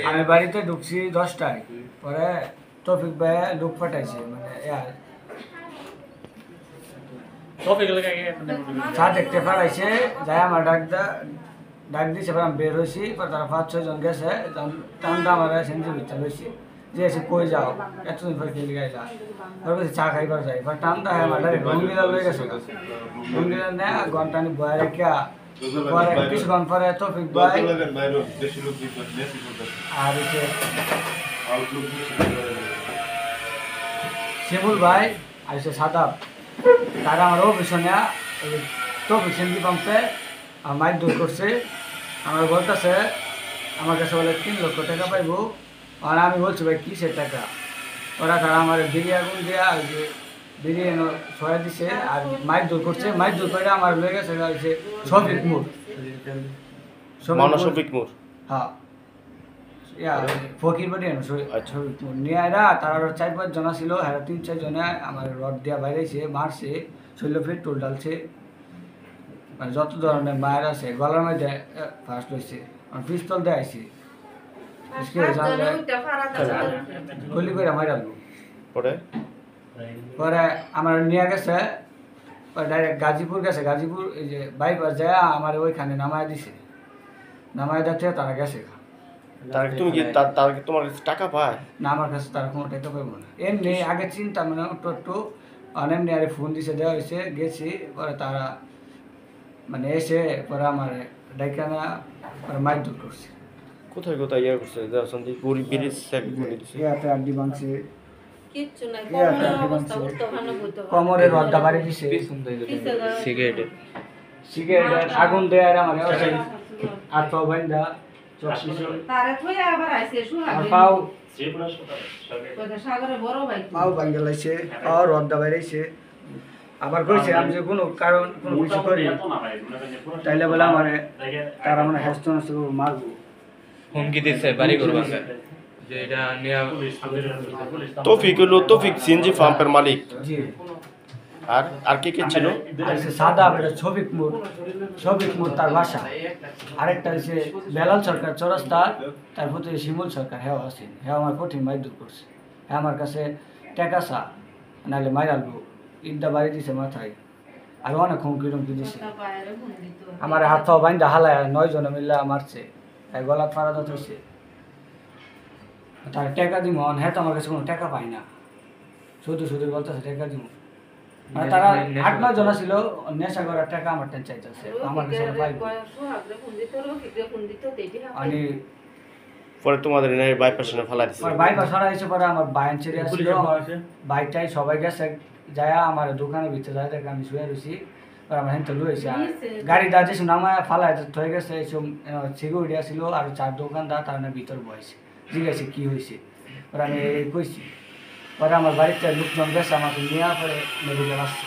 আমি বাড়িতে ঢুকছি 10টায়, পরে তৌফিক ভাই লোক পাঠাইছে, মানে চা দেখতে পাঠাইছে, যাই আমার ডাক দিয়েছে, আমি বের হয়েছি, পরে তারা 5-6 জন গেছে, টান্দা আমার সেঞ্জুর ভিতরে লইছে, যে এসে কই যাও এতদিন পরে খেলে গাইলা, পরে বলছি চা খাইবার যাই, পরে টান্দা হ্যাঁ আমার রঙ্গিলা লয়ে গেছে, রঙ্গিলা নেয় ঘন্টা নি বয়ে রেখা, পরে কিছুক্ষণ পরে তৌফিক ভাই আর শিমুল ভাই আর সাদাব, তারা আমার পিছনে তৌফিক সেন্দি পাম্পে মাইক দূর করছে, আমার বলতেছে আমার কাছে বলে 3 লক্ষ টাকা পাইব, আর আমি বলছি ভাই কিসের টাকা, ওরা তারা আমার বিড়ি আগুন দিয়ে আর যে বিরিয়ানি ছড়া দিছে আর মাইক দূর করছে, মাইক দূর করে আমার লয়ে গেছে শফিক মুর, হ্যাঁ ফকির বাড়ি শফিক মুর নিয়ে আয়রা, তারা 4-5 জন ছিল, হ্যাঁ 3-4 জনে আমার রড দিয়া বাইরেছে, মারছে, শৈল ফিট টোল ডালছে, মানে যত ধরনের মায়ের আছে গলার মধ্যে ফার্স্ট হয়েছে, পিস্তল দিয়ে আইছি গুলি করে মারালো, পরে আমার নিয়ে গেছে ডাইরেক্ট গাজীপুর গেছে, গাজীপুর এই যে বাইপাস যায় আমার ওইখানে নামায় দিছে, নামায় দিতে তারা গেছে। তুমি কি তোমার কাছে টাকা পায় না? আমার কাছে তারা কোনো টাকা পাইব না, এমনি আগে চিন্তা মানে একটু এমনি আরে ফোন দিছে, দেওয়া হয়েছে, গেছি, পরে তারা মানে এসে পরে আমার ডাইকানা মাইক দূর করছে। কোথায় কোথায় ইয়ে করছে আড্ডি ভাঙছে, কোমরের রডটা বাড়ি দিছে, সিগারেট আগুন দেয় আর আমার আর পাও বাইন্দা পাও ভাঙ্গে লাইছে, পাও রডটা বাইরেছে, আবার কইছে আমি যে কোনো কারণ কোনো কিছু করি তাইলে বলে আমার তারা মানে হ্যাস্ত নষ্ট মারবো, হুমকি দিচ্ছে বাড়ি করবা যে এটা নিয়ে। তৌফিক সিএনজি পাম্পের মালিক, জি। আর কে ছিল? সাদা শফিক মুর তার বাসা, আরেকটা হচ্ছে বেলাল সরকার চৌরাস্তা, তার প্রতি শিমুল সরকার, হ্যাঁ আছে, হ্যাঁ আমার কঠিন মাই দূর করছে, হ্যাঁ আমার কাছে টাকা চা নাহলে মাইরালবো, ঈদটা বাড়ি দিছে মাথায়, আর অনেক হুমকি টুমকি দিছে, আমার হাত পাও বাইন্দা হালায় 9 জনে মিল্লা মারছে, গলা ফাড়া হয়েছে, তার টাকা দিব, হ্যাঁ তো আমার কাছে কোনো টাকা পাই না, শুধু বলতেছে টাকা দিব, মানে তারা 8-9 জন ছিল, নেশা করার টাকা আমার টেন চাইতেছে, আমার কাছে পাইব। আমি পরে তোমাদের বাইপাস ফেলাই দিছে, বাইপাস ফেলা হয়েছে, পরে আমার বাইন ছেড়ে আসছিল, আমার বাইকটাই সবাই গেছে, যায় আমার দোকানের ভিতরে যায় দেখে আমি শুয়ে রয়েছি, পরে আমার হেনতে লুয়েছি, আর গাড়ি দাঁড়িয়ে যেসব নামায় ফালাই হয়ে গেছে, এইসব সিকিউরিটি আসছিল আর 4 দোকানদার, তার ভিতর বয়েছে, জিজ্ঞাসা কী হয়েছে, পরে আমি এই কইছি, পরে আমার বাড়িতে লোকজন গেছে আমাকে নিয়ে, পরে মেডিকেল আসছে।